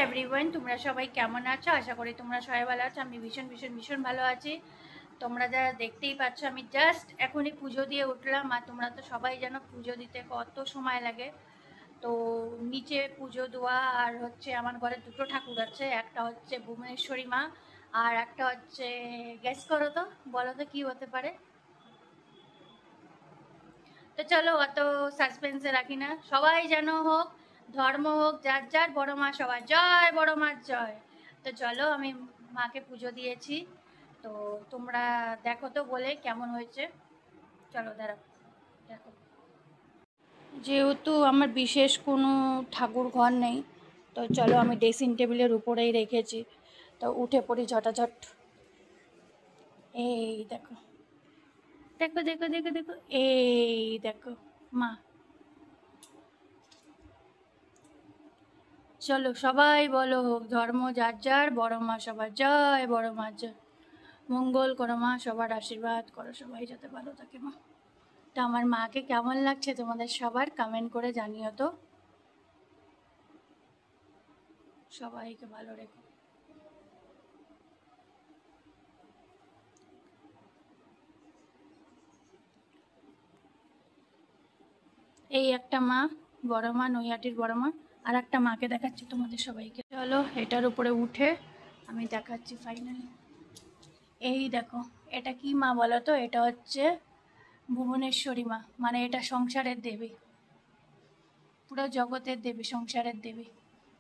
Everyone, তোমরা সবাই কেমন আছো? আশা করি তোমরা সবাই ভালো আছো। আমি ভীষণ ভীষণ ভীষণ ভালো আছি। তোমরা যারা দেখতেই পাচ্ছ, আমি জাস্ট এখনই পুজো দিয়ে উঠলাম। আর তোমরা তো সবাই জানো পুজো দিতে কত সময় লাগে। তো নিচে পুজো দেওয়া আর হচ্ছে আমার ঘরে দুটো ঠাকুর আছে, একটা হচ্ছে ভুবনেশ্বরী মা আর একটা হচ্ছে, গেস করো তো, বলো তো কি হতে পারে। তো চলো অত সাসপেন্সে রাখি না, সবাই যেন হোক, ধর্ম হোক যার যার, বড় মা সবার জয়, বড় মার জয়। তো চলো, আমি মাকে পুজো দিয়েছি, তো তোমরা দেখো তো বলে কেমন হয়েছে। চলো দাঁড়াও, দেখো। যেহেতু আমার বিশেষ কোনো ঠাকুর ঘর নেই, তো চলো আমি ড্রেসিং টেবিলের উপরেই রেখেছি। তো উঠে পড়ি ঝটাঝট। এই দেখো, দেখো দেখো দেখো দেখো, এই দেখো মা। চলো সবাই বলো, হোক ধর্ম যার যার, বড় মা সবার জয়, বড় মা জয়। মঙ্গল করো মা, সবার আশীর্বাদ করো, সবাই যাতে ভালো থাকে মা। তো আমার মাকে কেমন লাগছে তোমাদের সবার কমেন্ট করে জানিও তো। সবাইকে ভালো রেখো। এই একটা মা, বড় মা, নৈহাটির বড় মা। আর একটা মাকে দেখাচ্ছি তোমাদের সবাইকে। চলো এটার উপরে উঠে আমি দেখাচ্ছি ফাইনালি। এই দেখো, এটা কি মা বলো তো? এটা হচ্ছে ভুবনেশ্বরী মা, মানে এটা সংসারের দেবী, পুরো জগতের দেবী, সংসারের দেবী।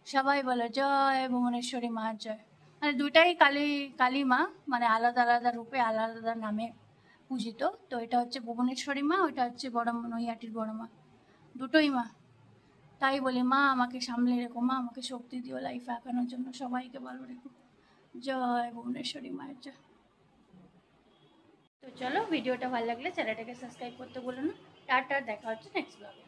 সবাই বলো জয় ভুবনেশ্বরী মা জয়। মানে দুটাই কালী, কালী মা, মানে আলাদা আলাদা রূপে আলাদা আলাদা নামে পূজিত। তো এটা হচ্ছে ভুবনেশ্বরী মা, ওইটা হচ্ছে বড় নৈহাটির বড় মা, দুটোই মা। তাই বলি মা আমাকে সামলে রেখো, মা আমাকে শক্তি দিও লাইফে আঁকানোর জন্য, সবাইকে ভালো রেখো। জয় ভুবনেশ্বরী মায়ের জয়। তো চলো, ভিডিওটা ভালো লাগলে চ্যানেলটাকে সাবস্ক্রাইব করতে বলো না। টাটা, দেখা হচ্ছে নেক্সট ব্লগে।